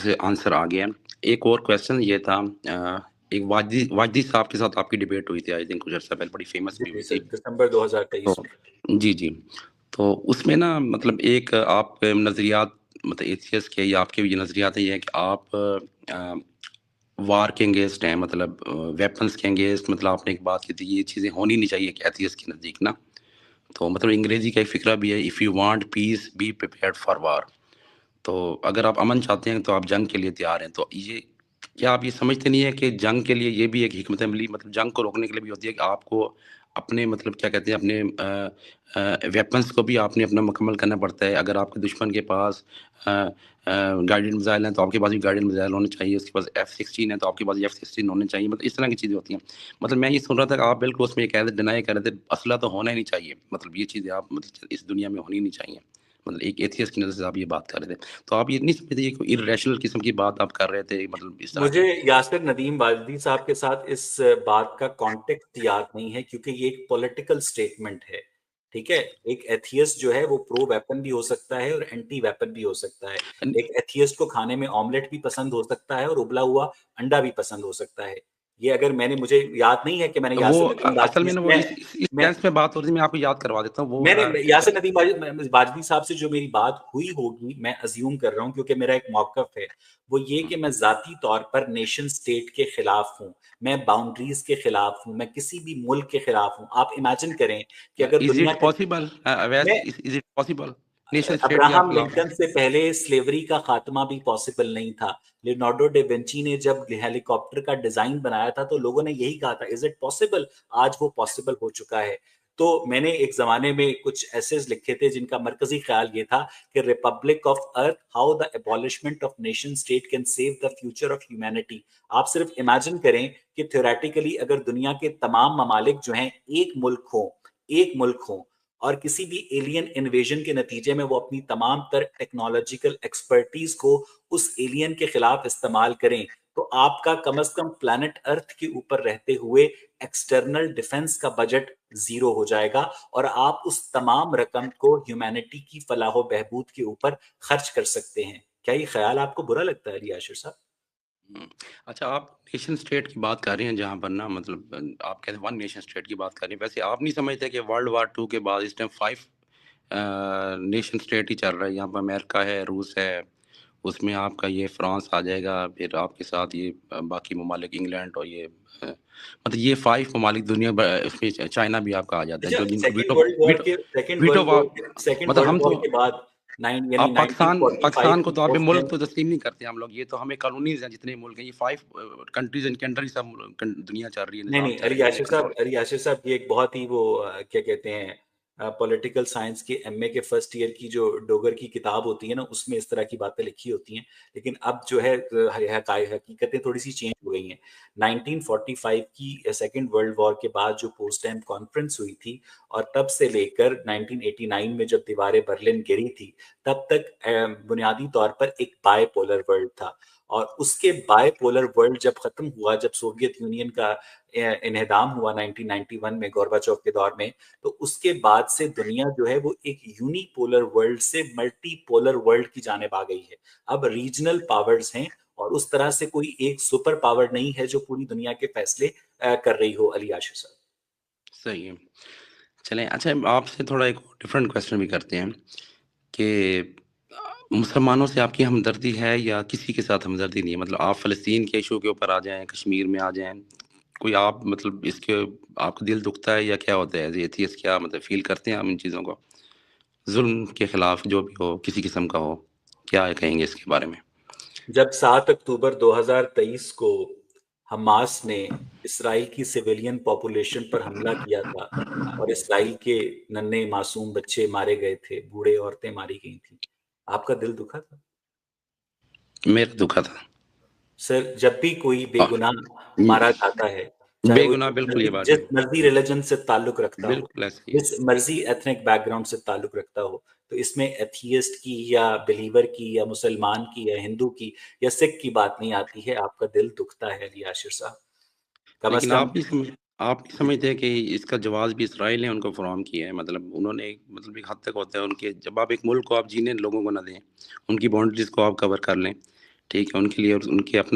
से आंसर आ गया। एक और क्वेश्चन ये था, एक वाजदी वाजदी साहब के साथ आपकी डिबेट हुई थी आई थिंक कुछ अर्सा पहले, बड़ी फेमस भी जी हुई सर, थी। दिसंबर 2023 तो में। जी, जी। तो उसमें ना मतलब एक आप नज़रियात मतलब एथियस्ट के या आपके भी नज़रियात ये हैं कि आप वार के अगेंस्ट हैं, मतलब वेपन्स के अगेंस्ट, मतलब आपने एक बात की थी ये चीज़ें होनी नहीं चाहिए कि एथियस्ट के नज़दीक ना। तो मतलब अंग्रेज़ी का एक फ़िक्रा भी है, if you want piece be prepared for वार। तो अगर आप अमन चाहते हैं तो आप जंग के लिए तैयार हैं। तो ये क्या आप ये समझते नहीं है कि जंग के लिए ये भी एक हिकमत अमली, मतलब जंग को रोकने के लिए भी होती है कि आपको अपने मतलब क्या कहते हैं अपने वेपन्स को भी आपने अपना मुकम्मल करना पड़ता है। अगर आपके दुश्मन के पास गाइडेड मिसाइल हैं तो आपके पास भी गाइडेड मिसाइल होने चाहिए, उसके पास F-16 है तो आपके पास F-16 होने चाहिए। मतलब इस तरह की चीज़ें होती हैं। मतलब मैं ये सुन रहा था कि आप बिल्कुल उसमें ये कह रहे डिनाई कर रहे थे, असला तो होना ही नहीं चाहिए। मतलब ये चीज़ें आप मतलब इस दुनिया में होनी नहीं चाहिए। मतलब एक एथियस्ट की नज़र से आप ये बात कर रहे थे। तो आप ये नहीं समझते ये कोई इर्रेशनल किस्म की बात आप कर रहे थे, मतलब इस तरह मुझे की? यासिर नदीम वाजदी साहब के साथ इस बात का कॉन्टेक्स्ट याद नहीं है, क्योंकि ये एक पॉलिटिकल स्टेटमेंट है। ठीक है, एक एथियस्ट जो है वो प्रो वेपन भी हो सकता है और एंटी वेपन भी हो सकता है। एक एथियस्ट को खाने में ऑमलेट भी पसंद हो सकता है और उबला हुआ अंडा भी पसंद हो सकता है। ये अगर मुझे याद नहीं है कि मैंने वो यासिर नदीम असल वाजदी में ना वो इस मैं सेंस में बात हो रही थी, मैं आपको याद करवा देता हूँ वो मैंने ना यासिर नदीम वाजदी साहब से जो मेरी बात हुई होगी, मैं अज्यूम कर रहा हूँ क्योंकि मेरा एक मौकफ है, वो ये कि मैं ज़ाती तौर पर नेशन स्टेट के खिलाफ हूँ। मैं बाउंड्रीज के खिलाफ हूँ, मैं किसी भी मुल्क के खिलाफ हूँ। आप इमेजिन करें कि अगर इज़ दुनिया इट के पॉसिबल अवैस मैं is it possible nation state की आप अब्राहम खिलाफ लिंकन हैं? से पहले स्लेवरी का खात्मा भी पॉसिबल नहीं था। लियोनार्डो डा विंची ने जब हेलीकॉप्टर का डिजाइन बनाया था तो लोगों ने यही कहा था, इज इट पॉसिबल? आज वो पॉसिबल हो चुका है। तो मैंने एक जमाने में कुछ एसेज लिखे थे जिनका मरकजी ख्याल ये था कि republic of earth, how the abolishment of nation state can save the future of humanity. आप सिर्फ इमेजिन करें कि थ्योरेटिकली अगर दुनिया के तमाम ममालिक जो हैं एक मुल्क हो और किसी भी एलियन इन्वेजन के नतीजे में वो अपनी तमाम तर टेक्नोलॉजिकल एक्सपर्टीज को उस एलियन के खिलाफ इस्तेमाल करें, तो आपका कम से कम प्लैनेट अर्थ के ऊपर रहते हुए एक्सटर्नल डिफेंस का बजट जीरो हो जाएगा और आप उस तमाम रकम को ह्यूमैनिटी की फलाह बहबूद के ऊपर खर्च कर सकते हैं। क्या ये ख्याल आपको बुरा लगता है रियाशिर साहब? हुँ। अच्छा, आप नेशन स्टेट की बात कर रहे हैं जहाँ पर ना मतलब आप कहते हैं वन नेशन स्टेट की बात कर रहे हैं। वैसे आप नहीं समझते कि वर्ल्ड वॉर 2 के बाद इस टाइम 5 नेशन स्टेट ही चल रहा है। यहाँ पर अमेरिका है, रूस है, उसमें आपका ये फ्रांस आ जाएगा, फिर आपके साथ ये बाकी ममालिक इंग्लैंड और ये मतलब ये 5 ममालिक दुनिया उसमें चाइना भी आपका आ जाता है, अच्छा, जो जिनको वीटो वीटो सेकंड मतलब वर्ल्ड हम वॉर तो के बाद नाइन यानी आप पाकिस्तान 1945 को की तो आप पोस्ट मुल्क जंग। तो तस्लीम नहीं करते हम लोग। ये तो हमें कॉलोनीज़ हैं जितने मुल्क हैं, ये 5 कंट्रीज़ इनके अंडर ही सब दुनिया चल रही है, नहीं निज़ाम नहीं, चल रही है, इनके कंट्रोल। अरे याशिर साहब, ये एक बहुत ही वो क्या कहते हैं, पॉलिटिकल साइंस की एमए के फर्स्ट ईयर की जो डोगर की किताब होती है ना, उसमें इस तरह की बातें लिखी होती हैं। लेकिन अब जो है हकीकतें थोड़ी सी चेंज हो गई हैं। 1945 की सेकेंड वर्ल्ड वॉर के बाद जो पोस्टडैम कॉन्फ्रेंस हुई थी और तब से लेकर 1989 में जब दीवारें बर्लिन गिरी थी, तब तक बुनियादी तौर पर एक बायपोलर वर्ल्ड था। और उसके बायपोलर वर्ल्ड जब खत्म हुआ, जब सोवियत यूनियन का इन्हेदाम हुआ 1991 में गोर्बाचोव के दौर में, तो उसके बाद से दुनिया जो है वो एक यूनिपोलर वर्ल्ड से मल्टीपोलर वर्ल्ड की जानिब आ गई है। अब रीजनल पावर्स हैं और उस तरह से कोई एक सुपर पावर नहीं है जो पूरी दुनिया के फैसले कर रही हो। अली आशिर साहब, सही है। चलें, अच्छा आपसे थोड़ा एक डिफरेंट क्वेश्चन भी करते हैं कि मुसलमानों से आपकी हमदर्दी है या किसी के साथ हमदर्दी नहीं है? मतलब आप फ़लस्तीन के इश्यू के ऊपर आ जाएँ, कश्मीर में आ जाएँ, कोई आप मतलब इसके आपका दिल दुखता है या क्या होता है? एज़ एथियस्ट क्या मतलब फ़ील करते हैं आप इन चीज़ों को? ज़ुल्म के खिलाफ जो भी हो, किसी किस्म का हो, क्या कहेंगे इसके बारे में? जब 7 अक्टूबर 2023 को हमास ने इसराइल की सिविलियन पॉपुलेशन पर हमला किया था और इसराइल के नन्हे मासूम बच्चे मारे गए थे, बूढ़े औरतें मारी गई थी, आपका दिल दुखा था? मेरा दुखा था। सर, जब भी कोई हाँ, बेगुनाह मारा जाता है, चाहे वो बेगुनाह बिल्कुल ये बात जिस है। मर्जी रिलीजन से ताल्लुक रखता हो, बिल्कुल ऐसे ही है। जिस मर्जी एथनिक बैकग्राउंड से ताल्लुक रखता हो, तो इसमें एथियस्ट की या बिलीवर की या मुसलमान की या हिंदू की या सिख की बात नहीं आती है, आपका दिल दुखता है अली आशिर साहब। कम लेकिन से कम आप नहीं जी, समझते कि इसका जवाब भी इसराइल ने उनको फ़राहम किया है? मतलब उन्होंने मतलब एक हद तक होता है उनके जब आप एक मुल्क को आप जीने लोगों को ना दें, उनकी बाउंड्रीज़ को आप कवर कर लें, ठीक है, उनके लिए और उनके अपने